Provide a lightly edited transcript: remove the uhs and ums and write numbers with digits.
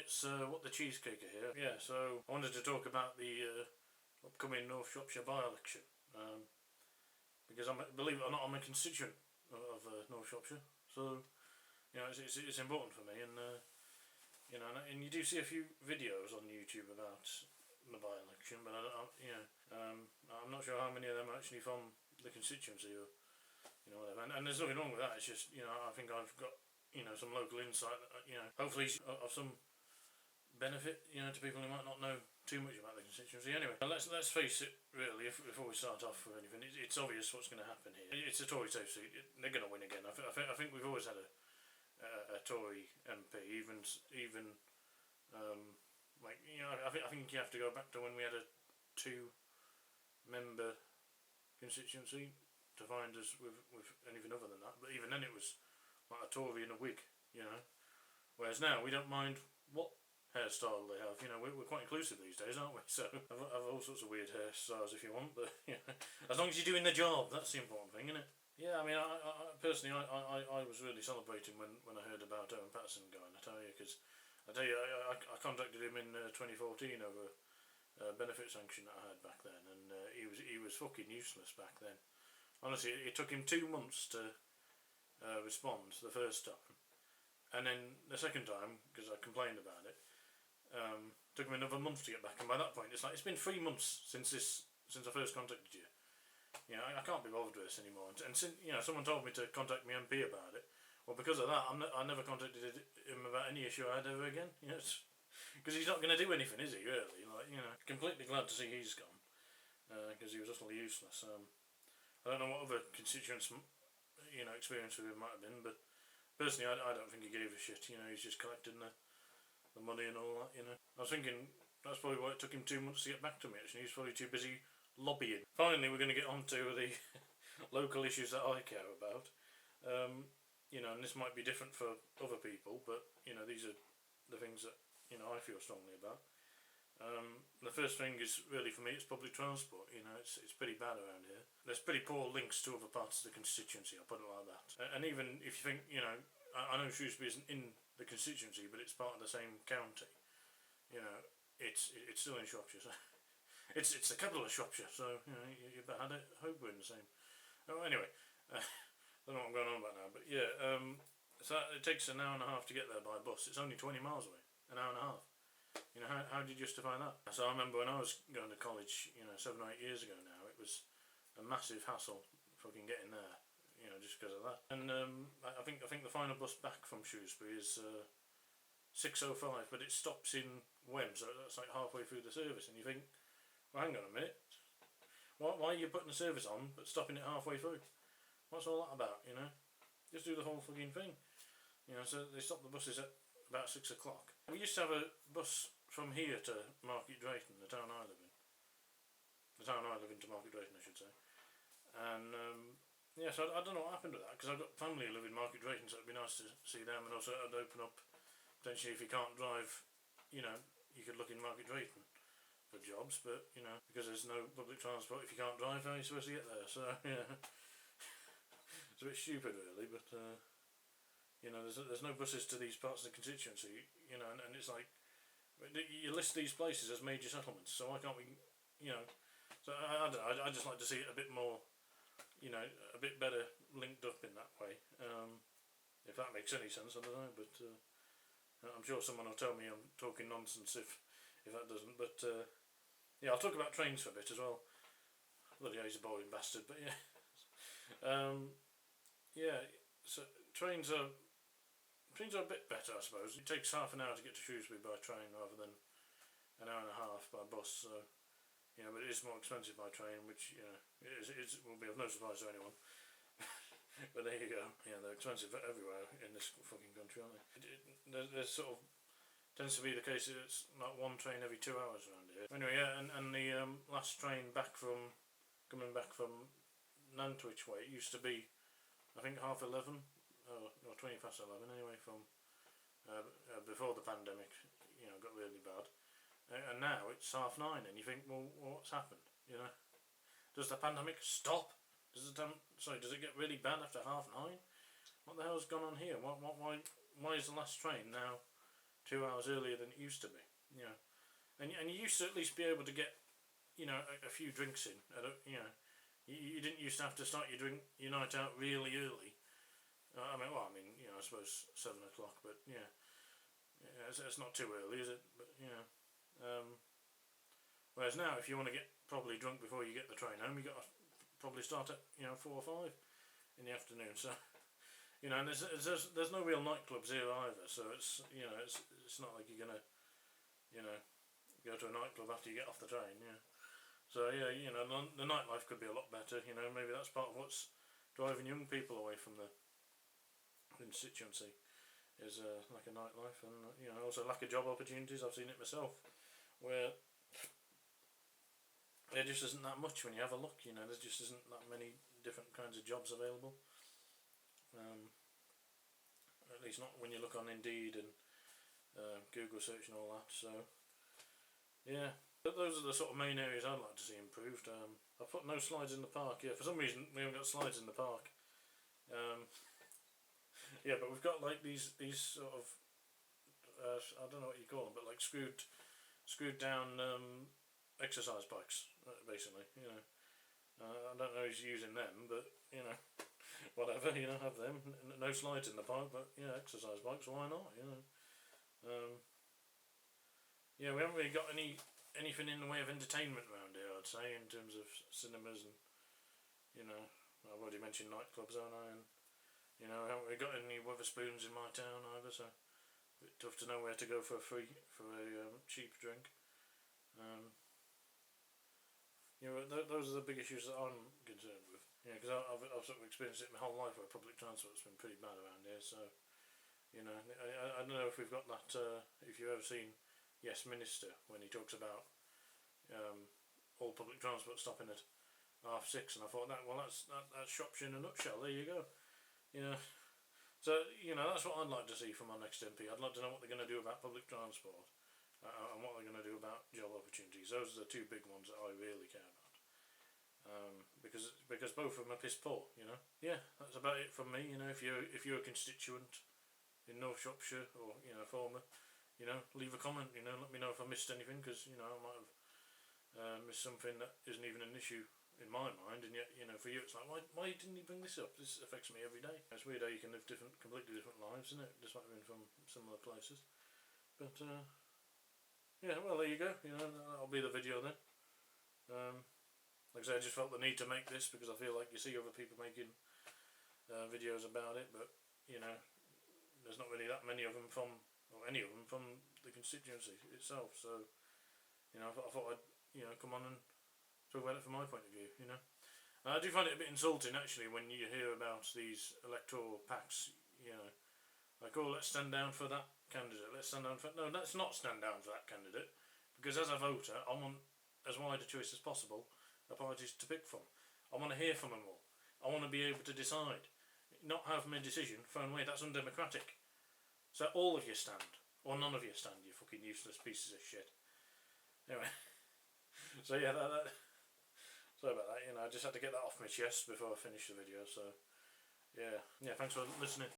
it's What the Cheesecake here. Yeah, so I wanted to talk about the upcoming North Shropshire by-election, because believe it or not, I'm a constituent of North Shropshire, so it's important for me, and and you do see a few videos on YouTube about the by-election, but I'm not sure how many of them are actually from the constituency or whatever. And there's nothing wrong with that. It's just I think I've got some local insight that hopefully of some benefit to people who might not know too much about the constituency. Anyway, let's face it, really, before we start off with anything, it's obvious what's going to happen here. It's a Tory safe seat. They're going to win again. I think we've always had a Tory MP, even I think you have to go back to when we had a 2-member constituency to find us with anything other than that. But even then, it was like a Tory and a Whig, Whereas now we don't mind what hairstyle they have. We're quite inclusive these days, aren't we? So have all sorts of weird hairstyles if you want, but as long as you're doing the job, that's the important thing, isn't it? Yeah, I mean, I personally, I was really celebrating when I heard about Owen Paterson going. I tell you, because I contacted him in 2014 over a benefit sanction that I had back then, and he was fucking useless back then. Honestly, it took him 2 months to respond the first time, and then the second time, because I complained about it, took him another month to get back. And by that point, it's been 3 months since I first contacted you. I can't be bothered with this anymore. And since someone told me to contact my MP about it, well, because of that, I never contacted him about any issue I had ever again. Because he's not going to do anything, is he? Really? Completely glad to see he's gone, because he was utterly useless. I don't know what other constituents experience with him might have been, but personally, I don't think he gave a shit. He's just collecting the money and all that. I was thinking that's probably why it took him 2 months to get back to me. Actually, he's probably too busy lobbying. Finally, we're going to get on to the local issues that I care about. And this might be different for other people, but these are the things that I feel strongly about. The first thing is really for me, it's public transport. It's pretty bad around here. There's pretty poor links to other parts of the constituency, I'll put it like that. And even if you think, I know Shrewsbury isn't in the constituency, but it's part of the same county. It's still in Shropshire. So it's the capital of Shropshire, so you better hope we're in the same. Oh, anyway, I don't know what I'm going on about now, but yeah, so it takes an hour and a half to get there by bus. It's only 20 miles away, an hour and a half. How do you justify that? So I remember when I was going to college, 7 or 8 years ago now, it was a massive hassle fucking getting there, just because of that. And I think the final bus back from Shrewsbury is 6:05, but it stops in Wem, so that's like halfway through the service, and you think, well, hang on a minute, why are you putting the service on but stopping it halfway through? What's all that about? Just do the whole fucking thing. So they stop the buses at about 6 o'clock. We used to have a bus from here to Market Drayton, the town I live in. The town I live in to Market Drayton, I should say. And so I don't know what happened to that, because I've got family who live in Market Drayton, so it'd be nice to see them, and also it'd open up potentially, if you can't drive, you could look in Market Drayton for jobs, but because there's no public transport, if you can't drive, how are you supposed to get there? So it's a bit stupid, really, but there's no buses to these parts of the constituency, and it's like, you list these places as major settlements, so why can't we, so I don't know, I just like to see it a bit more, a bit better linked up in that way. If that makes any sense, I don't know, but I'm sure someone will tell me I'm talking nonsense if that doesn't, but yeah, I'll talk about trains for a bit as well. Bloody hell, he's a boring bastard, but yeah. So trains are a bit better, I suppose. It takes half an hour to get to Shrewsbury by train rather than an hour and a half by bus, so but it is more expensive by train, which will be of no surprise to anyone. But there you go. Yeah, they're expensive everywhere in this fucking country, aren't they? There's sort of tends to be the case that it's like one train every 2 hours around here. Anyway, yeah, and the last train coming back from Nantwich way, it used to be, I think, 11:30, or 20 past 11 anyway, from before the pandemic, got really bad. And now it's 9:30, and you think, well, what's happened? Does the pandemic stop? Does it get really bad after 9:30? What the hell's gone on here? Why is the last train now 2 hours earlier than it used to be. You know, and you used to at least be able to get, you know, a few drinks in. You know, you didn't used to have to start your night out really early. I mean, you know, I suppose 7 o'clock, but yeah, it's not too early, is it? But you know, whereas now, if you want to get properly drunk before you get the train home, you got to probably start at, you know, 4 or 5 in the afternoon. So, you know, and there's no real nightclubs here either. So it's, you know, it's not like you're gonna, you know, go to a nightclub after you get off the train. Yeah. So yeah, you know, the nightlife could be a lot better. You know, maybe that's part of what's driving young people away from the constituency, is like a nightlife, and you know, also lack of job opportunities. I've seen it myself, where there just isn't that much when you have a look. You know, there just isn't that many different kinds of jobs available. At least not when you look on Indeed and Google search and all that. So yeah, but those are the sort of main areas I'd like to see improved. I've put no slides in the park. Yeah, for some reason we haven't got slides in the park. Yeah, but we've got like these sort of I don't know what you call them, but like screwed down exercise bikes, basically. You know, I don't know who's using them, but you know, whatever. You know, have them. No slides in the park, but yeah, exercise bikes. Why not? You know. Yeah, we haven't really got anything in the way of entertainment around here, I'd say, in terms of cinemas and, you know, I've already mentioned nightclubs, haven't I? And you know, I haven't really got any Wetherspoons in my town either, so a bit tough to know where to go for a cheap drink. You know, those are the big issues that I'm concerned with. Yeah, because I've sort of experienced it my whole life where public transport's been pretty bad around here. So, you know, I don't know if we've got that. If you've ever seen Yes Minister, when he talks about all public transport stopping at 6:30, and I thought that's Shropshire in a nutshell. There you go. You know, so you know, that's what I'd like to see from our next MP. I'd like to know what they're going to do about public transport and what they're going to do about job opportunities. Those are the two big ones that I really care about, because both of them are piss poor. You know, yeah, that's about it from me. You know, if you're a constituent in North Shropshire, or you know, former, you know, leave a comment. You know, let me know if I missed anything, because you know, I might have missed something that isn't even an issue in my mind, and yet, you know, for you it's like, why didn't you bring this up? This affects me every day. It's weird how you can live completely different lives, isn't it? Despite being from similar places. But yeah, well, there you go. You know, that'll be the video then. Like I said, I just felt the need to make this because I feel like you see other people making videos about it, but you know, there's not really that many of them from, or any of them from the constituency itself. So, you know, I thought I'd, you know, come on and talk about it from my point of view. You know, I do find it a bit insulting actually when you hear about these electoral pacts. You know, like, oh, let's stand down for that candidate. Let's stand down for no. Let's not stand down for that candidate, because as a voter, I want as wide a choice as possible of parties to pick from. I want to hear from them all. I want to be able to decide. Not have my decision thrown away. That's undemocratic. So all of you stand, or none of you stand. You fucking useless pieces of shit. Anyway, so yeah, sorry about that. You know, I just had to get that off my chest before I finish the video. So yeah, thanks for listening.